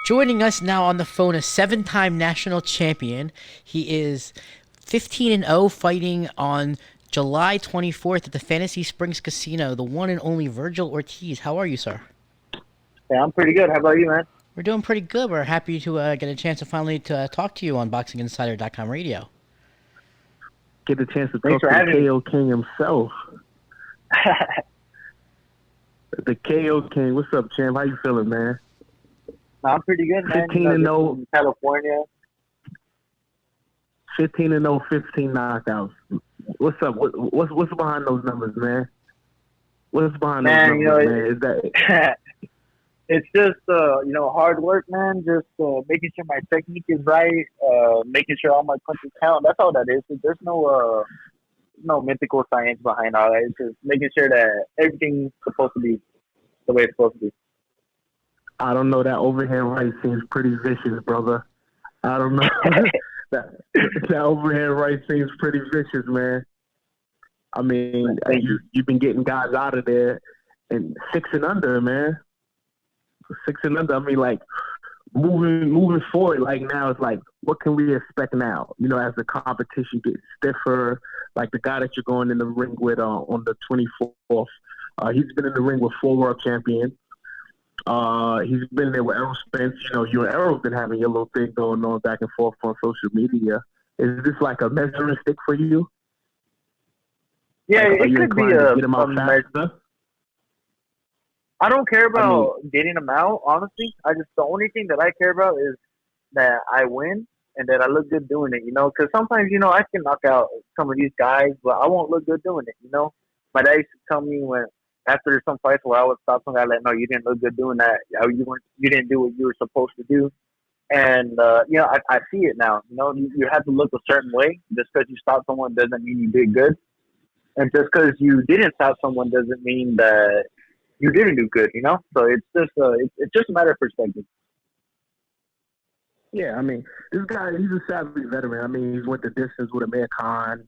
Joining us now on the phone, a seven-time national champion. He is 15-0, fighting on July 24th at the Fantasy Springs Casino. The one and only Vergil Ortiz. How are you, sir? Hey, I'm pretty good. How about you, man? We're doing pretty good. We're happy to get a chance to finally talk to you on BoxingInsider.com radio. Get a chance to Thanks talk for to the having me. KO King himself. The KO King. What's up, champ? How you feeling, man? I'm pretty good, man. 15-0 in California. 15-0, 15 knockouts. What's up? What's behind those numbers, man? What's behind those numbers, man? Is that it's just hard work, man. Just making sure my technique is right, making sure all my punches count. That's all that is. There's no mythical science behind all that. It's just making sure that everything's supposed to be the way it's supposed to be. I don't know. That overhand right seems pretty vicious, brother. I don't know. that overhand right seems pretty vicious, man. I mean, you've been getting guys out of there and 6 and under, man. 6 and under. I mean, like moving forward, like now it's like, what can we expect now? You know, as the competition gets stiffer, like the guy that you're going in the ring with on the 24th, he's been in the ring with 4 world champions. He's been there with Errol Spence. You know, you and Errol have been having your little thing going on back and forth on social media. Is this like a measuring stick for you? Yeah, like, it could be get him out faster? I don't care about getting them out, honestly. The only thing that I care about is that I win and that I look good doing it, you know? Because sometimes, I can knock out some of these guys, but I won't look good doing it, you know? My dad used to tell me after some fights where I would stop some guy like, no, you didn't look good doing that. You didn't do what you were supposed to do. And, I see it now. You know, you have to look a certain way. Just because you stop someone doesn't mean you did good. And just because you didn't stop someone doesn't mean that you didn't do good, you know? So it's just a matter of perspective. Yeah, I mean, this guy, he's a savvy veteran. I mean, he's went the distance with Amir Khan.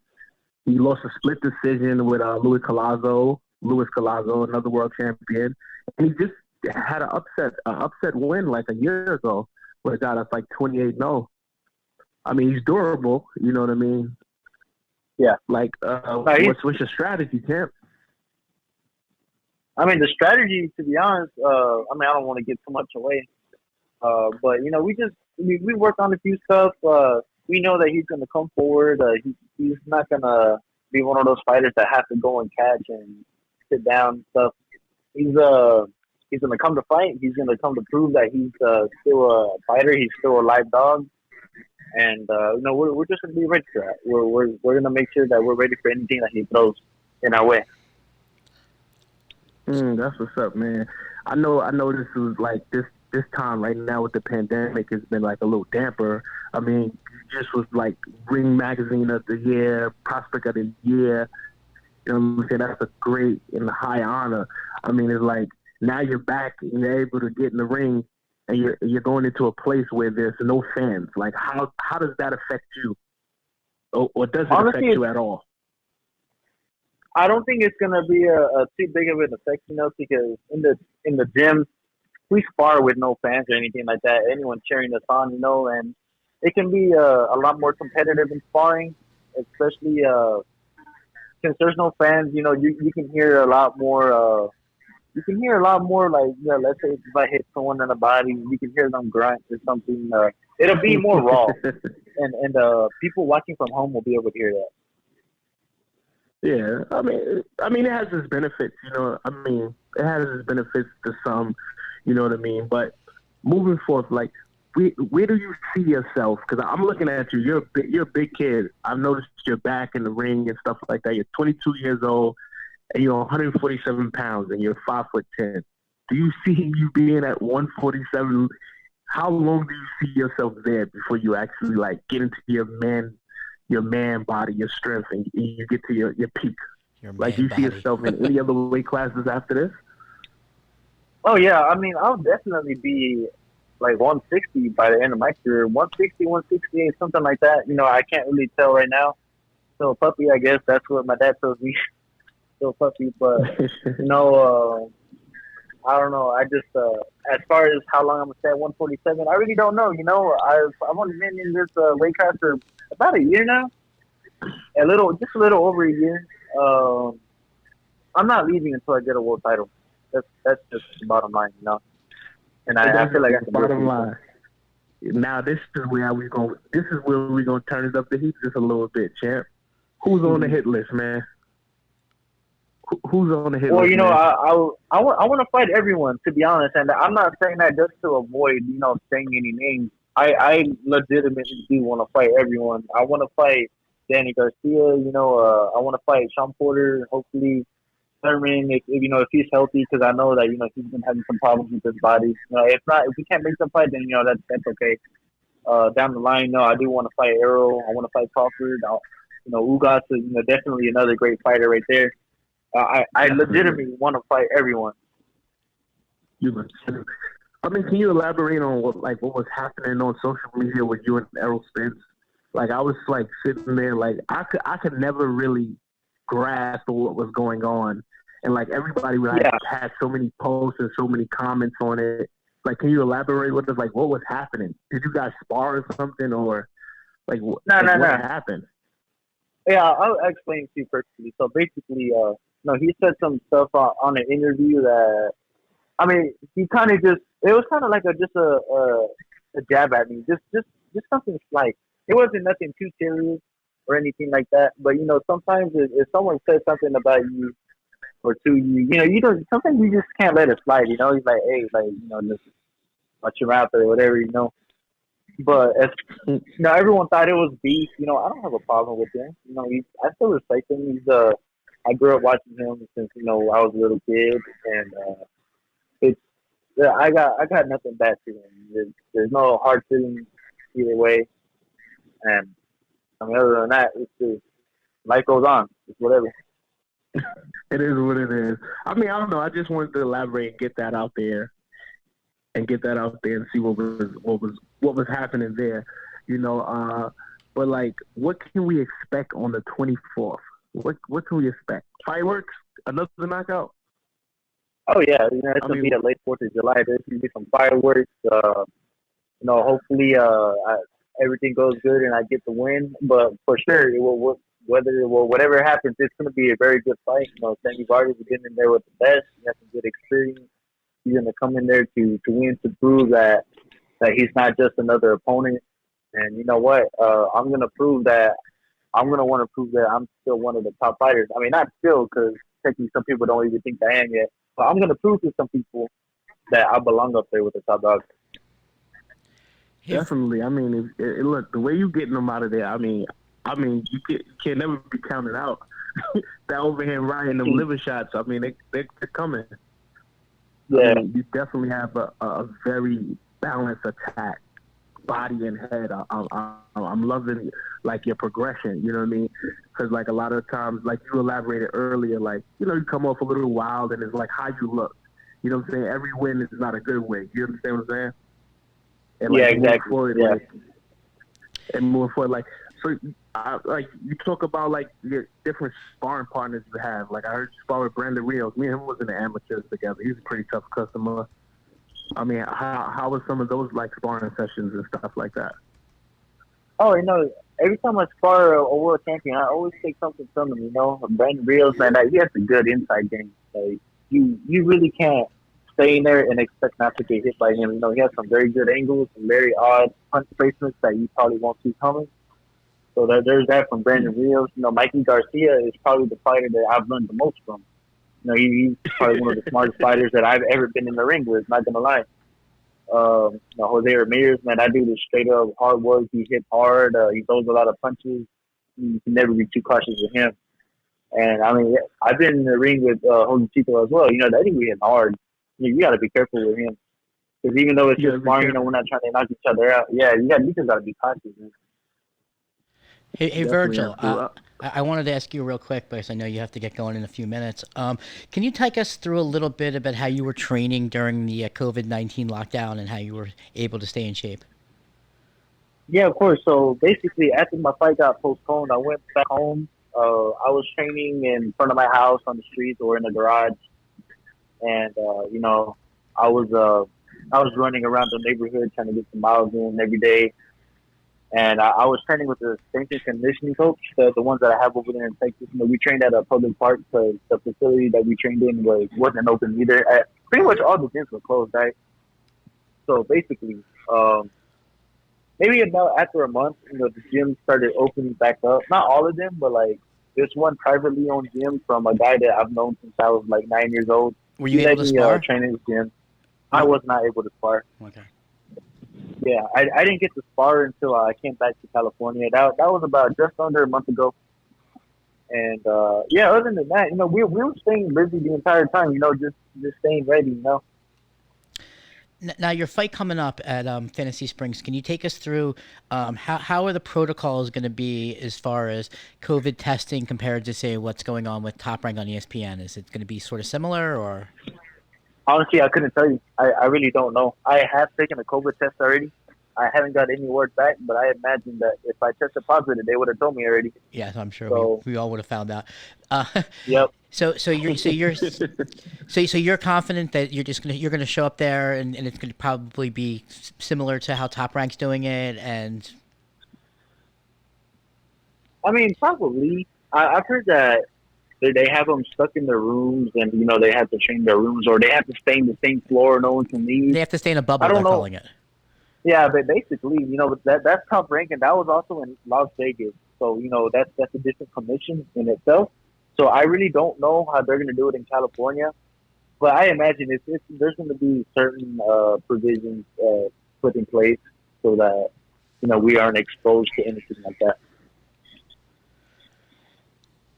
He lost a split decision with Luis Collazo, another world champion. And he just had an upset win like a year ago with a guy that's like 28-0. I mean, he's durable, you know what I mean? Yeah. Like, what's your strategy, champ? I mean, the strategy, to be honest, I don't want to give too much away. But, we work on a few stuff. We know that he's going to come forward. He's not going to be one of those fighters that have to go and catch and sit down and stuff. He's going to come to fight. He's going to come to prove that he's still a fighter. He's still a live dog. And, we're just going to be ready for that. We're going to make sure that we're ready for anything that he throws in our way. That's what's up, man. I know this was like this time right now with the pandemic has been like a little damper. I mean, you just was like Ring Magazine of the Year, Prospect of the Year. You know what I'm saying? That's a great and high honor. I mean, it's like now you're back and you're able to get in the ring and you're going into a place where there's no fans. Like how does that affect you? Or does it affect you at all? I don't think it's gonna be a too big of an effect, because in the gym we spar with no fans or anything like that. Anyone cheering us on, and it can be a lot more competitive in sparring, especially since there's no fans. You can hear a lot more. You can hear a lot more, like, let's say if I hit someone in the body, you can hear them grunt or something. It'll be more raw, and people watching from home will be able to hear that. Yeah, I mean, it has its benefits, I mean, it has its benefits to some, you know what I mean? But moving forth, like, where do you see yourself? Because I'm looking at you. You're a big kid. I've noticed you're back in the ring and stuff like that. You're 22 years old, and you're 147 pounds, and you're 5'10". Do you see you being at 147? How long do you see yourself there before you actually like get into your man body, your strength, and you get to your peak? Like, do you see yourself in any other weight classes after this? Oh, yeah. I mean, I'll definitely be like 160 by the end of my career. 160, 168, something like that. I can't really tell right now. Still a puppy, I guess. That's what my dad tells me. Still a puppy. But, I don't know. I just, as far as how long I'm gonna stay at 147, I really don't know. You know, I've only been in this weight class for about a year now, just a little over a year. Um, I'm not leaving until I get a world title. That's just the bottom line, you know. And I That's feel like I the can do it bottom pretty line. Now this is where we going. This is where we gonna turn it up the heat just a little bit, champ. Who's on the hit list, man? Who's on the hit Well, list, you know, man? I want to fight everyone, to be honest, and I'm not saying that just to avoid, you know, saying any names. I legitimately do want to fight everyone. I want to fight Danny Garcia. You know, I want to fight Sean Porter. Hopefully, Thurman, if you know if he's healthy, because I know that you know he's been having some problems with his body. You know, if not, if we can't make the fight, then you know that's okay. Down the line, no, I do want to fight Arrow. I want to fight Crawford. You know, Ugas is definitely another great fighter right there. I legitimately want to fight everyone. I mean, can you elaborate on what was happening on social media with you and Errol Spence? Like, I was like sitting there, like I could never really grasp what was going on, and like everybody had so many posts and so many comments on it. Like, can you elaborate with us? Like, what was happening? Did you guys spar or something, or what happened? Yeah, I'll explain to you personally. So basically, no, he said some stuff on an interview that I mean, he kind of it was kind of like a jab at me, just something slight. It wasn't nothing too serious or anything like that. But you know, sometimes if someone says something about you or to you, you know, you don't. Sometimes you just can't let it slide. You know, he's like, hey, like you know, just watch your mouth or whatever. You know, but as you know, everyone thought it was beef. You know, I don't have a problem with him. You know, I still respect him. I grew up watching him since you know I was a little kid, and it's yeah, I got nothing bad to him. There's no hard feelings either way, and I mean other than that, it's just life goes on. It's whatever. It is what it is. I mean, I don't know. I just wanted to elaborate and get that out there, and see what was happening there. You know, but like, what can we expect on the 24th? What can we expect? Fireworks? Another knockout? Oh yeah, you know it's gonna be a late 4th of July. There's gonna be some fireworks. You know, hopefully, everything goes good and I get the win. But for sure, whatever happens, it's gonna be a very good fight. You know, Sammy Vargas has been in there with the best. He has some good experience. He's gonna come in there to win, to prove that he's not just another opponent. And you know what? I'm gonna prove that. I'm gonna want to prove that I'm still one of the top fighters. I mean, not still, because technically some people don't even think I am yet. But I'm gonna prove to some people that I belong up there with the top dogs. Definitely. I mean, look, the way you getting them out of there. I mean, you can never be counted out. That overhand right and them liver shots. I mean, they're coming. Yeah, I mean, you definitely have a very balanced attack, body and head. I'm loving like your progression. You know what I mean? Because like a lot of times, like you elaborated earlier, like you know you come off a little wild and it's like how you look. You know what I'm saying? Every win is not a good win. You understand what I'm saying? And like exactly. And moving forward, like so, like you talk about like your different sparring partners you have. Like I heard you spar with Brandon Rios. Me and him was in the amateurs together. He's a pretty tough customer. I mean, how was some of those like sparring sessions and stuff like that? Oh, you know, every time I spar a world champion, I always take something from him. You know, Brandon Rios, man, he has a good inside game. Like you really can't stay in there and expect not to get hit by him. You know, he has some very good angles, some very odd punch placements that you probably won't see coming. So there's that from Brandon Rios. You know, Mikey Garcia is probably the fighter that I've learned the most from. You know, he's probably one of the smartest fighters that I've ever been in the ring with. Not gonna lie. You know, Jose Ramirez, man, that dude is straight up hard work. He hits hard. He throws a lot of punches. You can never be too cautious with him. And I mean, I've been in the ring with Jose Chico as well. You know, that dude be hitting hard. You got to be careful with him because even though it's just sparring, you know, we're not trying to knock each other out. Yeah, you just got to be cautious, man. Hey Virgil, I wanted to ask you real quick because I know you have to get going in a few minutes. Can you take us through a little bit about how you were training during the COVID-19 lockdown and how you were able to stay in shape? Yeah, of course. So basically, after my fight got postponed, I went back home. I was training in front of my house on the streets or in the garage, and you know, I was I was running around the neighborhood trying to get some miles in every day. And I was training with the strength and conditioning coach, the ones that I have over there in Texas. You know, we trained at a public park because the facility that we trained in wasn't open either. Pretty much all the gyms were closed, right? So basically, maybe about after a month, you know, the gyms started opening back up. Not all of them, but like this one privately owned gym from a guy that I've known since I was like 9 years old. Were you He able let to me spar? train in his gym. I was not able to spar. Okay. Yeah, I didn't get to spar until I came back to California. That was about just under a month ago. And yeah, other than that, you know, we were staying busy the entire time. You know, just staying ready. You know. Now, your fight coming up at Fantasy Springs, can you take us through how are the protocols going to be as far as COVID testing compared to, say, what's going on with Top Rank on ESPN? Is it going to be sort of similar, or? Honestly, I couldn't tell you. I really don't know. I have taken a COVID test already. I haven't got any word back, but I imagine that if I tested positive, they would have told me already. Yeah, I'm sure So, we all would have found out. Uh, yep. so you're confident that you're gonna show up there and it's gonna probably be similar to how Top Rank's doing it, and I mean, probably. I've heard that they have them stuck in their rooms, and you know they have to change their rooms, or they have to stay in the same floor. No one can leave. they have to stay in a bubble. I don't They're know. calling it. Yeah, but basically, you know, that's top rank, and that was also in Las Vegas. So you know, that's a different commission in itself. So I really don't know how they're going to do it in California, but I imagine there's going to be certain provisions put in place so that you know we aren't exposed to anything like that.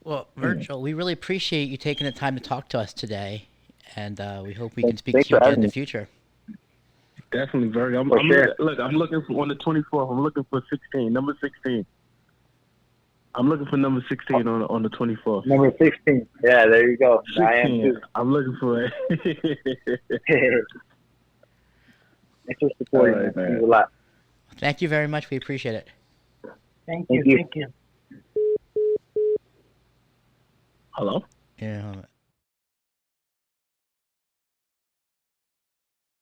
Well, Virgil, we really appreciate you taking the time to talk to us today, and we hope we can speak Thanks to you for again in having the me. future. Definitely, very. For sure. I'm looking for on the 24th. I'm looking for 16, number 16. I'm looking for number 16 on the 24th. Number 16. Yeah, there you go. 16. I am too. I'm looking for it. Thanks for supporting All right, me. man. Means a lot. Thank you very much. We appreciate it. Thank you. Hello? Yeah.